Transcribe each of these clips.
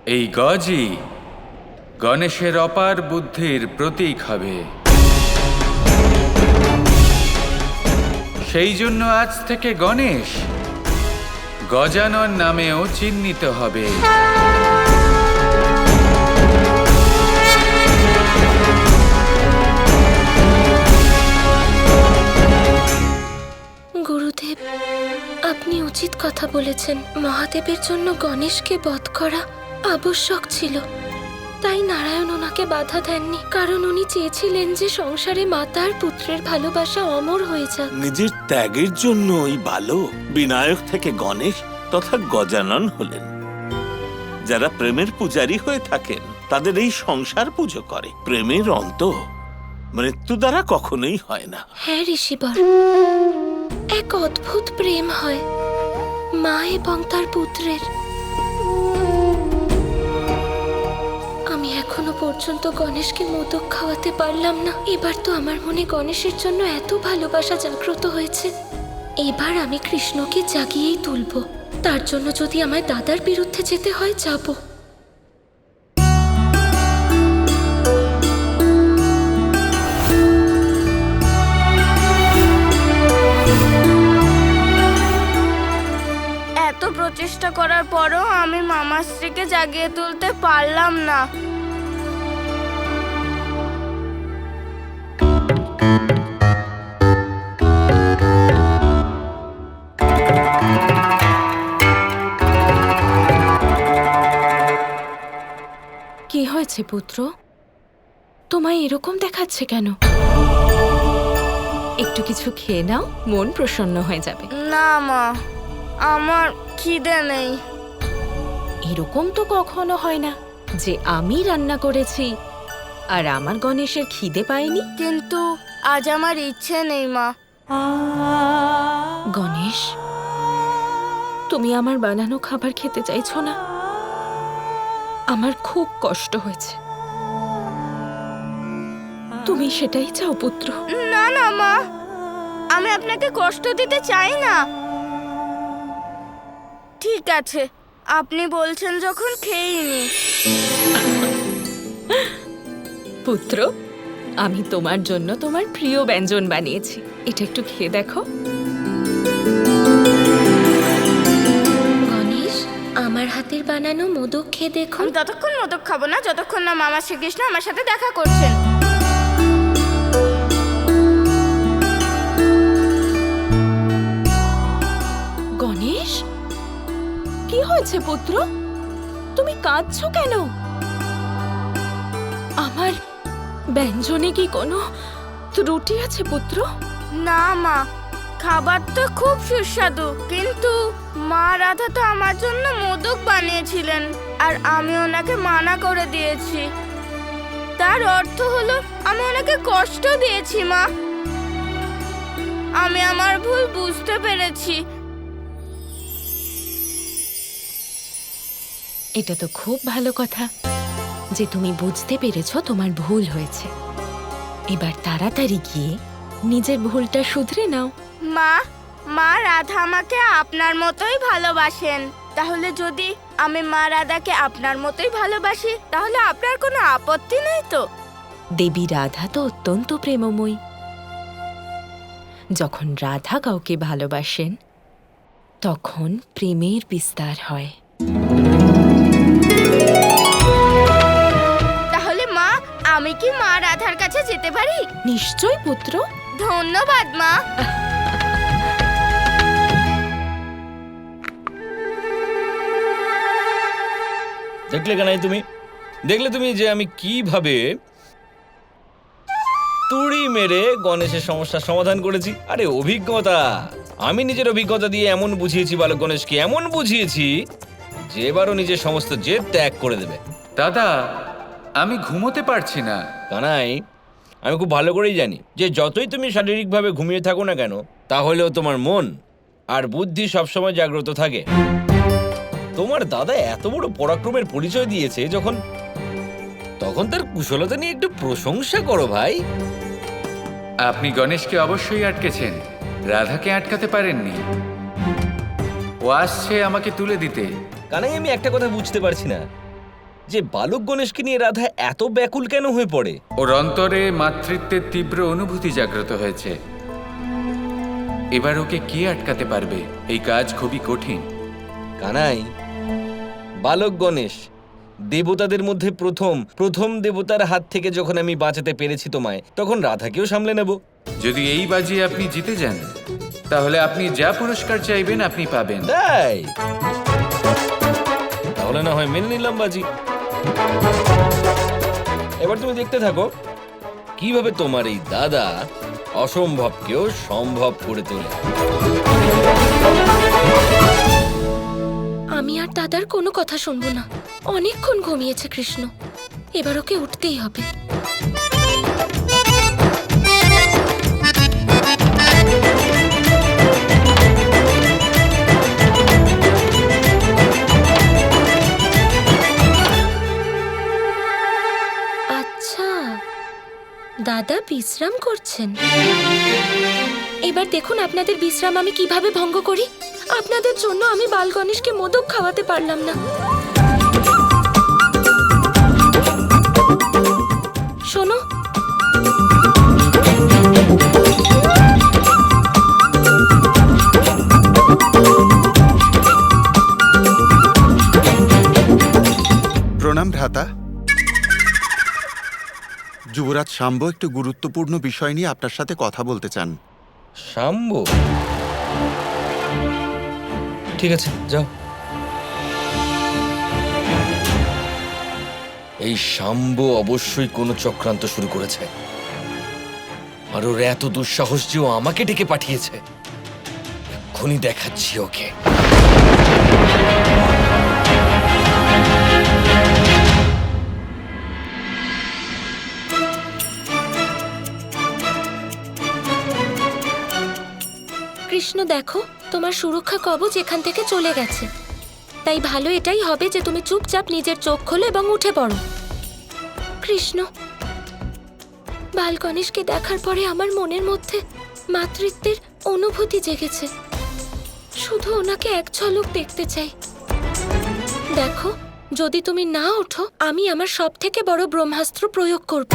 এই গজই গণেশের অপার বুদ্ধির প্রতীক হবে। সেই জন্য আজ থেকে গণেশ গজানন নামেও চিহ্নিত হবে। গুরুদেব, আপনি উচিত কথা বলেছেন। মহাদেবের জন্য গণেশকে বধ করা আবশ্যক ছিল, তাই নারায়ণ ওনাকে বাধা দেননি, কারণ উনি চেয়েছিলেন যে সংসারে মাতা আর পুত্রের ভালোবাসা অমর হয়ে যাক। নিজের ত্যাগের জন্যই বালক বিনায়ক থেকে গণেশ তথা গজানন হলেন। যারা প্রেমের পূজারী হয়ে থাকেন তাদের এই সংসার পুজো করে। প্রেমের অন্ত মৃত্যু দ্বারা কখনোই হয় না। হ্যাঁ ঋষিবর, এক অদ্ভুত প্রেম হয় মা এবং তার পুত্রের। আমি এখনো পর্যন্ত গণেশকে মোদক খাওয়াতে পারলাম না। এবার তো আমার মনে গণেশের জন্য এত ভালোবাসা জাগ্রত হয়েছে, এবার আমি কৃষ্ণকে জাগিয়েই তুলব। তার জন্য যদি আমায় দাদার বিরুদ্ধে যেতে হয়, যাব। এত প্রচেষ্টা করার পরও আমি মামাশ্রীকে জাগিয়ে তুলতে পারলাম না। কি হয়েছে পুত্র? তোমায় এরকম দেখাচ্ছে কেন? একটু কিছু খেয়ে নাও, মন প্রসন্ন হয়ে যাবে। না মা, আমার খিদে নেই। এরকম তো কখনো হয় না যে আমি রান্না করেছি আর আমার গণেশের খিদে পায়নি। কিন্তু আজ আমার ইচ্ছে নেই মা। গণেশ, তুমি আমার বানানো খাবার খেতে চাইছো না? আমার খুব কষ্ট হয়েছে। তুমি সেটাই চাও পুত্র? না না মা, আমি আপনাকে কষ্ট দিতে চাই না। ঠিক আছে, আপনি বলছেন যখন খেয়েই নি। পুত্র, আমি তোমার জন্য তোমার প্রিয় ব্যঞ্জন বানিয়েছি, এটা একটু খেয়ে দেখো। গণেশ, আমার হাতের বানানো মোদক খেয়ে দেখো। আমি ততক্ষণ মোদক খাবো না যতক্ষণ না মামা শ্রীকৃষ্ণ আমার সাথে দেখা করছেন। গণেশ, কি হয়েছে পুত্র? তুমি কাঁদছো কেন? আমার ব্যঞ্জনে কি কোনো ত্রুটি আছে পুত্র? না মা, খাবার তো খুব সুস্বাদু, কিন্তু মা রাধা তো আমার জন্য মোদক বানিয়েছিলেন আর আমি ওনাকে মানা করে দিয়েছি। তার অর্থ হলো আমি ওনাকে কষ্ট দিয়েছি মা। আমি আমার ভুল বুঝতে পেরেছি। এটা তো খুব ভালো কথা যে তুমি বুঝতে পেরেছো তোমার ভুল হয়েছে। এবার তাড়াতাড়ি গিয়ে নিজের ভুলটা শুধরে নাও। মা, মা রাধা আমাকে আপনার মতোই ভালোবাসেন। তাহলে যদি আমি মা রাধাকে আপনার মতোই ভালোবাসি, তাহলে আপনার কোনো আপত্তি নেই তো? দেবী রাধা তো অত্যন্ত প্রেমময়ী। যখন রাধা কাউকে ভালোবাসেন তখন প্রেমের বিস্তার হয়। তাহলে মা, আমি কি মা রাধার কাছে যেতে পারি? নিশ্চয় পুত্র। ধন্যবাদ মা। দেখলে কানাই, দেখলে তুমি যে আমি কিভাবে তুড়ি মেরে গণেশের সমস্যার সমাধান করেছি। আরে অভিজ্ঞতা, আমি নিজের অভিজ্ঞতা দিয়ে এমন বুঝিয়েছি বালক গণেশকে, এমন বুঝিয়েছি যে এবারও নিজের সমস্ত জেদ ত্যাগ করে দেবে। দাদা, আমি ঘুমোতে পারছি না। কানাই, আমি খুব ভালো করেই জানি যে যতই তুমি শারীরিকভাবে ঘুমিয়ে থাকো না কেন, তাহলেও তোমার মন আর বুদ্ধি সবসময় জাগ্রত থাকে। তোমার দাদা এত বড় পরাক্রমের পরিচয় দিয়েছে যখন, তখন তার কুশলতা নিয়ে একটু প্রশংসা করো ভাই। আপনি গণেশকে অবশ্যই আটকেছেন, রাধাকে আটকাতে পারেননি। ও আসছে আমাকে তুলে দিতে। কানাই, আমি একটা কথা বুঝতে পারছি না, যে বালক গণেশকে নিয়ে রাধা এত ব্যাকুল কেন হয়ে পড়ে? ওর অন্তরে মাতৃত্বের তীব্র অনুভূতি জাগ্রত হয়েছে। এবার ওকে কে আটকাতে পারবে? এই কাজ খুবই কঠিন। কানাই, বালক গণেশ দেবতাদের মধ্যে প্রথম দেবতার হাত থেকে যখন আমি বাঁচাতে পেরেছি তোমায়, তখন রাধাকেও সামলে নেব। যদি এই বাজি আপনি জিতে যান, তাহলে আপনি যা পুরস্কার চাইবেন আপনি পাবেন। তাই তাহলে না হয় মেনে নিলাম বাজি। এবার তুমি দেখতে থাকো কিভাবে তোমার এই দাদা অসম্ভবকেও সম্ভব করে তোলে। আমি আর দাদার কোনো কথা শুনবো না। অনেকক্ষণ ঘুমিয়েছে কৃষ্ণ, এবার ওকে উঠতেই হবে। আচ্ছা, দাদা বিশ্রাম করছেন। এবার দেখুন আপনাদের বিশ্রাম আমি কিভাবে ভঙ্গ করি। আপনাদের জন্য আমি বাল গণেশকে মোদক খাওয়াতে পারলাম না। শোনো, প্রণাম ভ্রাতা। যুবরাজ শাম্ব একটু গুরুত্বপূর্ণ বিষয় নিয়ে আপনার সাথে কথা বলতে চান। শাম্ব? ঠিক আছে, যাও। এই শাম্ব অবশ্যই কোনো চক্রান্ত শুরু করেছে, আর ওর এত দুঃসাহস যে ও আমাকে ডেকে পাঠিয়েছে। এক্ষুনি দেখাচ্ছি ওকে। কৃষ্ণ দেখো, তোমার সুরক্ষা কবচ এখান থেকে চলে গেছে। তাই ভালো এটাই হবে যে তুমি চুপচাপ নিজের চোখ খোলো এবং উঠে পড়ো। কৃষ্ণ, বাল গণেশকে দেখার পরে আমার মনের মধ্যে মাতৃত্বের অনুভূতি জেগেছে। শুধু ওনাকে এক ঝলক দেখতে চাই। দেখো, যদি তুমি না ওঠো, আমি আমার সবথেকে বড় ব্রহ্মাস্ত্র প্রয়োগ করব।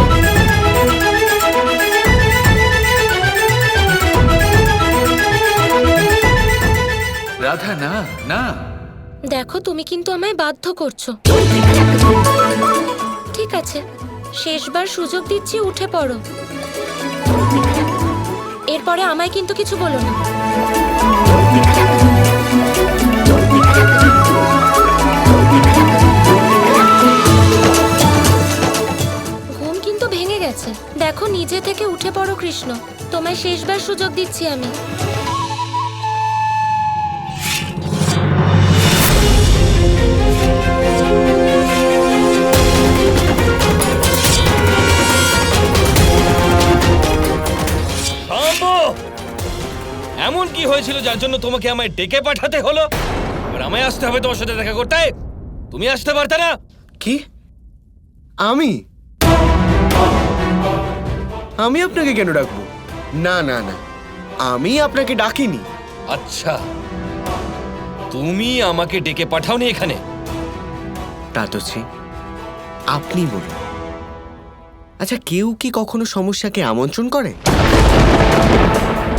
রাধা, না না। দেখো, তুমি কিন্তু আমায় বাধ্য করছো। ঠিক আছে, শেষবার সুযোগ দিচ্ছি, উঠে পড়ো। এরপরে আমায় কিন্তু কিছু বলো না। ঘুম কিন্তু ভেঙে গেছে। দেখো, নিজে থেকে উঠে পড়ো কৃষ্ণ। তোমায় শেষবার সুযোগ দিচ্ছি আমি। এমন কি হয়েছিল যার জন্য তোমাকে আমায় ডেকে পাঠাতে হলো? এবার আমায় আসতে হবে তোমার সাথে দেখা করতে। তুমি আসতে পারতে না? কি? আমি আমি আপনাকে কেন ডাকবো? না না না, আমি আপনাকে ডাকিনি। আচ্ছা, তুমি আমাকে ডেকে পাঠাওনি এখানে? তাতশ্রী, আপনি বলুন। আচ্ছা, কেউ কি কখনো সমস্যাকে আমন্ত্রণ করে?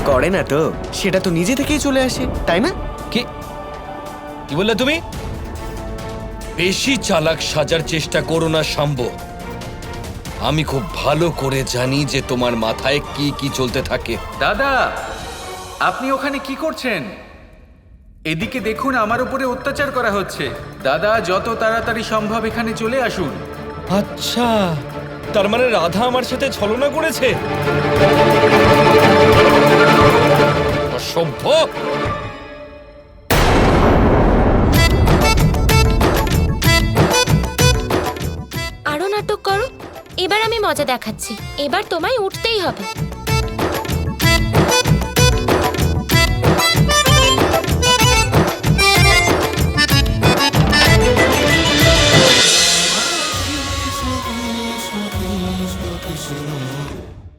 করে না তো, সেটা তো নিজে থেকেই চলে আসে, তাই না? কি কি বললে তুমি? বেশি চালাক সাজার চেষ্টা করো না শাম্ব। আমি খুব ভালো করে জানি যে তোমার মাথায় কি কি চলতে থাকে। দাদা, আপনি ওখানে কি করছেন? এদিকে দেখুন, আমার উপরে অত্যাচার করা হচ্ছে। দাদা, যত তাড়াতাড়ি সম্ভব এখানে চলে আসুন। আচ্ছা, তার মানে রাধা আমার সাথে ছলনা করেছে। অসভ্য! আরো নাটক করো। এবার আমি মজা দেখাচ্ছি। এবার তোমায় উঠতেই হবে।